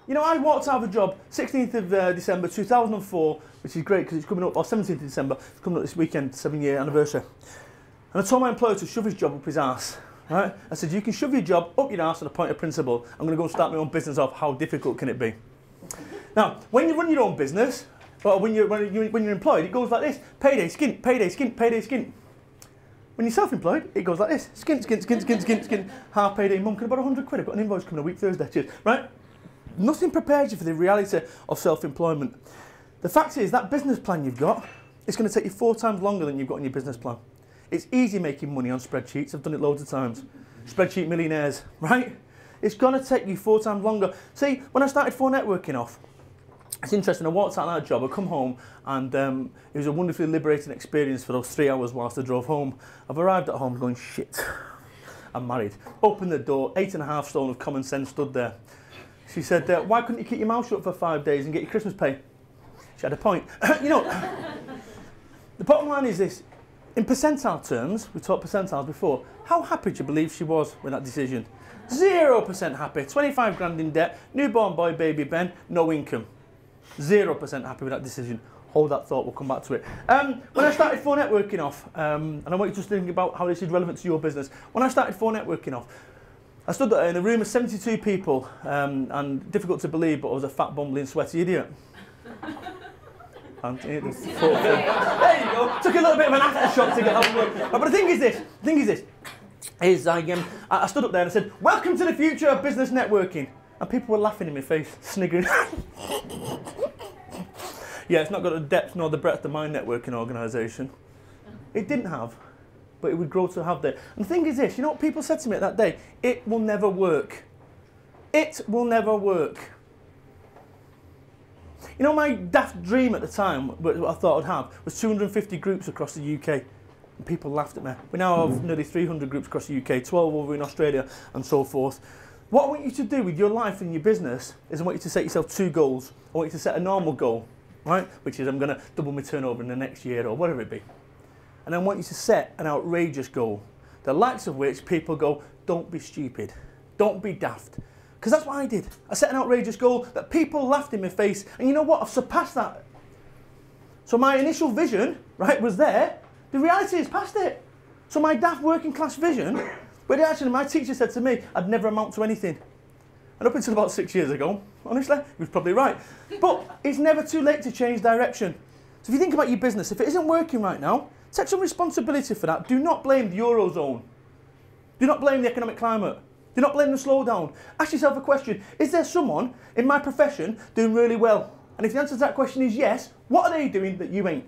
You know, I walked out of a job 16th of December 2004, which is great because it's coming up, or 17th of December, it's coming up this weekend, 7-year anniversary. And I told my employer to shove his job up his arse. Right? I said, you can shove your job up your arse on a point of principle. I'm going to go and start my own business off. How difficult can it be? Now, when you run your own business, or when you're employed, it goes like this. Payday, skint, payday, skint, payday, skint. When you're self-employed, it goes like this. Skint, skint, skint, skint, skint, skint. Half payday, mum, can I borrow 100 quid? I've got an invoice coming a week Thursday. Cheers. Right? Nothing prepares you for the reality of self-employment. The fact is, that business plan you've got, it's going to take you 4 times longer than you've got in your business plan. It's easy making money on spreadsheets. I've done it loads of times. Spreadsheet millionaires, right? It's going to take you 4 times longer. See, when I started 4 networking off, it's interesting, I walked out of that job, I come home, and it was a wonderfully liberating experience for those 3 hours whilst I drove home. I've arrived at home going, shit, I'm married. Opened the door, 8.5 stone of common sense stood there. She said, why couldn't you keep your mouth shut for 5 days and get your Christmas pay? She had a point. You know, the bottom line is this. In percentile terms, we talked percentiles before, how happy do you believe she was with that decision? 0% happy, 25 grand in debt, newborn boy, baby Ben, no income. 0% happy with that decision. Hold that thought, we'll come back to it. When I started 4 networking off, and I want you to think about how this is relevant to your business. When I started 4 networking off, I stood there in a room of 72 people, and difficult to believe, but I was a fat, bumbling, sweaty idiot. There you go. Took a little bit of an aftershock to get out. But the thing is this, I stood up there and I said, welcome to the future of business networking. And people were laughing in my face, sniggering. Yeah, it's not got the depth nor the breadth of my networking organisation. It didn't have, but it would grow to have that. And the thing is this, you know what people said to me that day? It will never work. It will never work. You know, my daft dream at the time, what I thought I'd have, was 250 groups across the UK. And people laughed at me. We now have nearly 300 groups across the UK, 12 over in Australia, and so forth. What I want you to do with your life and your business is I want you to set yourself 2 goals. I want you to set a normal goal, right? Which is I'm going to double my turnover in the next year or whatever it be. And I want you to set an outrageous goal, the likes of which people go, don't be stupid, don't be daft. Because that's what I did. I set an outrageous goal that people laughed in my face. And you know what? I've surpassed that. So my initial vision, right, was there. The reality is past it. So my daft working class vision, but actually my teacher said to me, I'd never amount to anything. And up until about 6 years ago, honestly, he was probably right. But it's never too late to change direction. So if you think about your business, if it isn't working right now, take some responsibility for that. Do not blame the Eurozone. Do not blame the economic climate. Do not blame the slowdown. Ask yourself a question. Is there someone in my profession doing really well? And if the answer to that question is yes, what are they doing that you ain't?